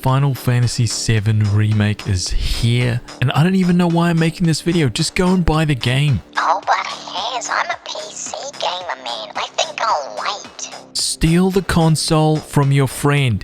Final Fantasy VII Remake is here, and I don't even know why I'm making this video. Just go and buy the game. Oh, but Haz, I'm a PC gamer, man. I think I'll wait. Steal the console from your friend.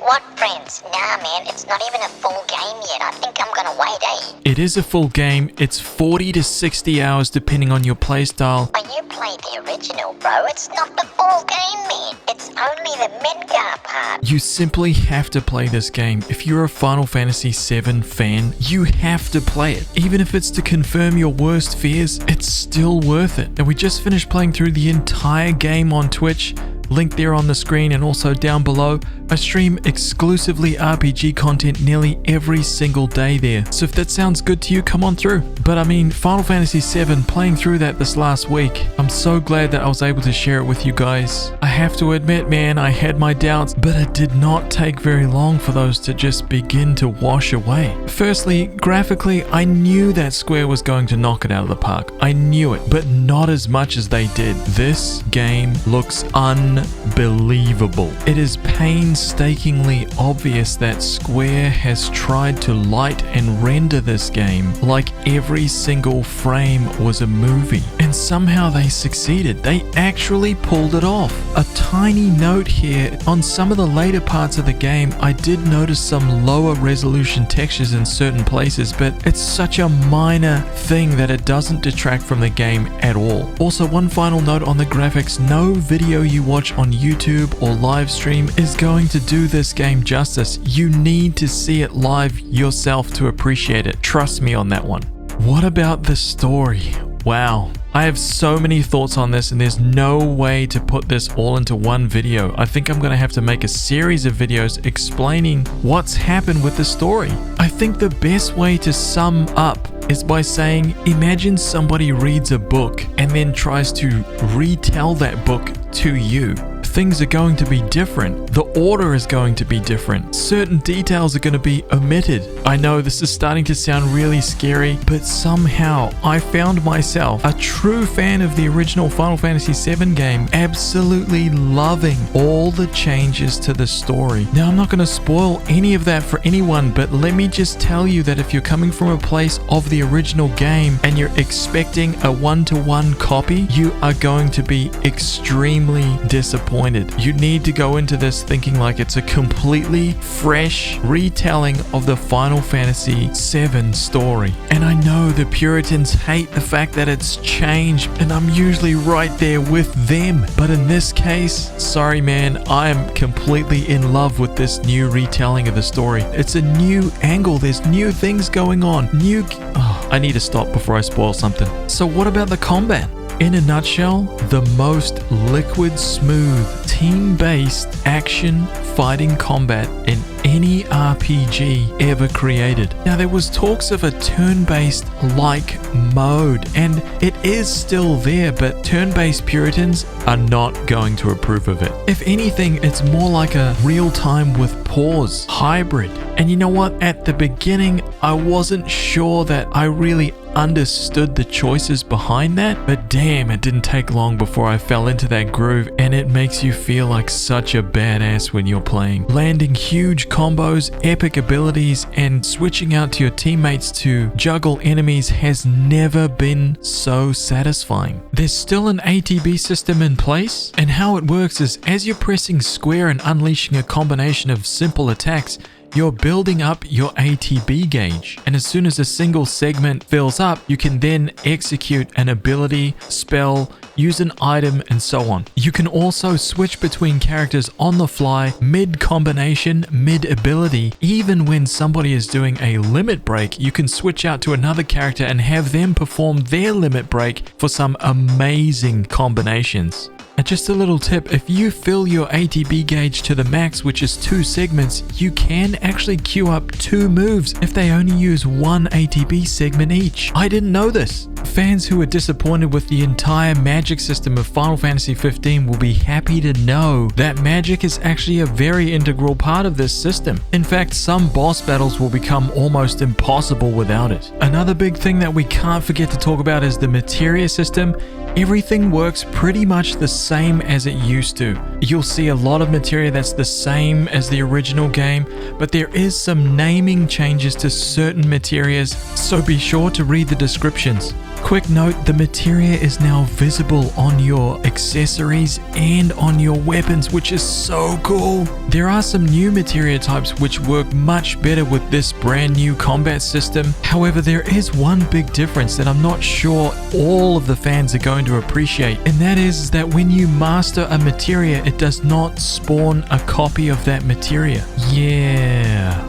What friends? Nah, man, it's not even a full game yet. I think I'm gonna wait, eh? It is a full game. It's 40 to 60 hours depending on your playstyle. But you played the original, bro. It's not the full game, man. It's only the Midgar part. You simply have to play this game. If you're a Final Fantasy VII fan, you have to play it. Even if it's to confirm your worst fears, it's still worth it. And we just finished playing through the entire game on Twitch. Link there on the screen and also down below. I stream exclusively RPG content nearly every single day there. So if that sounds good to you, come on through. But I mean, Final Fantasy VII, playing through that this last week, I'm so glad that I was able to share it with you guys. I have to admit, man, I had my doubts, but it did not take very long for those to just begin to wash away. Firstly, graphically, I knew that Square was going to knock it out of the park. I knew it, but not as much as they did. This game looks unbelievable. It is painstakingly obvious that Square has tried to light and render this game like every single frame was a movie, and somehow they succeeded. They actually pulled it off. A tiny note here, on some of the later parts of the game, I did notice some lower resolution textures in certain places, but it's such a minor thing that it doesn't detract from the game at all. Also, one final note on the graphics: no video you watch on YouTube or live stream is going to do this game justice. You need to see it live yourself to appreciate it. Trust me on that one. What about the story? Wow. I have so many thoughts on this, and there's no way to put this all into one video. I think I'm going to have to make a series of videos explaining what's happened with the story. I think the best way to sum up is by saying, imagine somebody reads a book and then tries to retell that book to you. Things are going to be different. The order is going to be different. Certain details are going to be omitted. I know this is starting to sound really scary, but somehow I found myself, a true fan of the original Final Fantasy VII game, absolutely loving all the changes to the story. Now, I'm not going to spoil any of that for anyone, but let me just tell you that if you're coming from a place of the original game and you're expecting a one-to-one copy, you are going to be extremely disappointed. You need to go into this thinking like it's a completely fresh retelling of the Final Fantasy VII story. And I know the Puritans hate the fact that it's changed, and I'm usually right there with them. But in this case, sorry man, I am completely in love with this new retelling of the story. It's a new angle. There's new things going on. I need to stop before I spoil something. So what about the combat? In a nutshell, the most liquid smooth, team-based action fighting combat in any RPG ever created. Now, there was talks of a turn-based like mode, and it is still there, but turn-based Puritans are not going to approve of it. If anything, it's more like a real-time with pause hybrid. And you know what? At the beginning, I wasn't sure that I really understood the choices behind that, but damn, it didn't take long before I fell into that groove, and it makes you feel like such a badass when you're playing. Landing huge combos, epic abilities, and switching out to your teammates to juggle enemies has never been so satisfying. There's still an ATB system in place, and how it works is as you're pressing square and unleashing a combination of simple attacks, you're building up your ATB gauge, and as soon as a single segment fills up, you can then execute an ability, spell, use an item, and so on. You can also switch between characters on the fly, mid-combination, mid-ability. Even when somebody is doing a limit break, you can switch out to another character and have them perform their limit break for some amazing combinations. And just a little tip, if you fill your ATB gauge to the max, which is 2 segments, you can actually queue up 2 moves if they only use 1 ATB segment each. I didn't know this. Fans who are disappointed with the entire magic system of Final Fantasy 15 will be happy to know that magic is actually a very integral part of this system. In fact, some boss battles will become almost impossible without it. Another big thing that we can't forget to talk about is the materia system. Everything works pretty much the same as it used to. You'll see a lot of materia that's the same as the original game, but there is some naming changes to certain materias, so be sure to read the descriptions. Quick note, the materia is now visible on your accessories and on your weapons, which is so cool. There are some new materia types which work much better with this brand new combat system. However, there is one big difference that I'm not sure all of the fans are going to appreciate, and that is that when you master a materia, it does not spawn a copy of that materia. Yeah.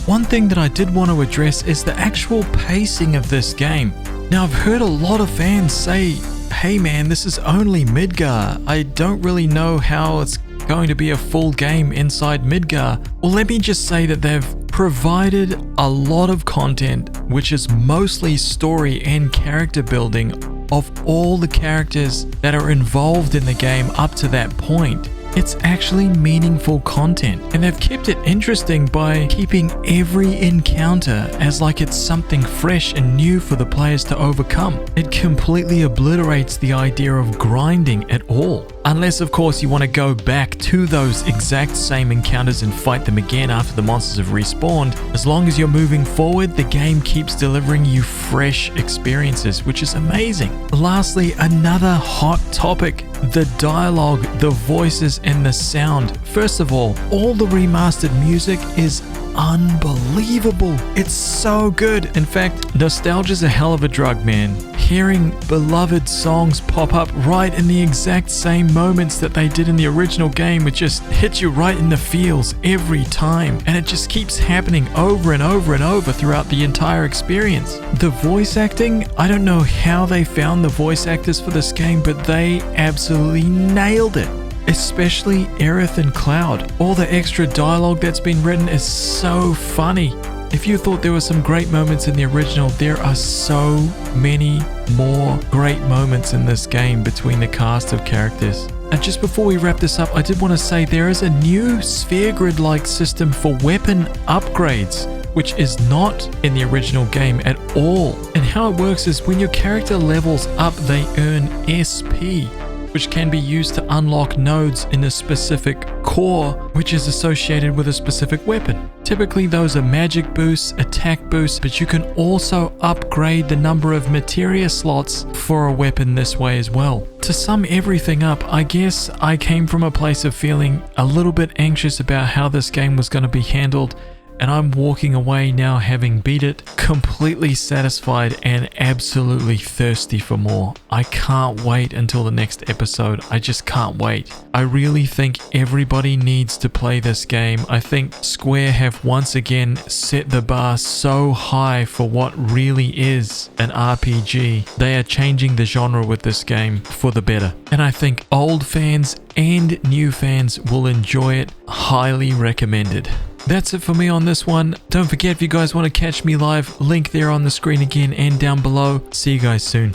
One thing that I did want to address is the actual pacing of this game. Now, I've heard a lot of fans say, hey man, this is only Midgar. I don't really know how it's going to be a full game inside Midgar. Well, let me just say that they've provided a lot of content, which is mostly story and character building of all the characters that are involved in the game up to that point. It's actually meaningful content, and they've kept it interesting by keeping every encounter as like it's something fresh and new for the players to overcome. It completely obliterates the idea of grinding at all. Unless, of course, you want to go back to those exact same encounters and fight them again after the monsters have respawned. As long as you're moving forward, the game keeps delivering you fresh experiences, which is amazing. Lastly, another hot topic, the dialogue, the voices, and the sound. First of all the remastered music is unbelievable. It's so good. In fact, nostalgia's a hell of a drug, man. Hearing beloved songs pop up right in the exact same moments that they did in the original game, it just hits you right in the feels every time, and it just keeps happening over and over and over throughout the entire experience. The voice acting, I don't know how they found the voice actors for this game, but they absolutely nailed it. Especially Aerith and Cloud. All the extra dialogue that's been written is so funny. If you thought there were some great moments in the original, there are so many more great moments in this game between the cast of characters. And just before we wrap this up, I did want to say there is a new sphere grid-like system for weapon upgrades, which is not in the original game at all. And how it works is when your character levels up, they earn SP, which can be used to unlock nodes in a specific core, which is associated with a specific weapon. Typically those are magic boosts, attack boosts, but you can also upgrade the number of materia slots for a weapon this way as well. To sum everything up, I guess I came from a place of feeling a little bit anxious about how this game was going to be handled, and I'm walking away now having beat it, completely satisfied and absolutely thirsty for more. I can't wait until the next episode. I just can't wait. I really think everybody needs to play this game. I think Square have once again set the bar so high for what really is an RPG. They are changing the genre with this game for the better. And I think old fans and new fans will enjoy it. Highly recommended. That's it for me on this one. Don't forget, if you guys want to catch me live, link there on the screen again and down below. See you guys soon.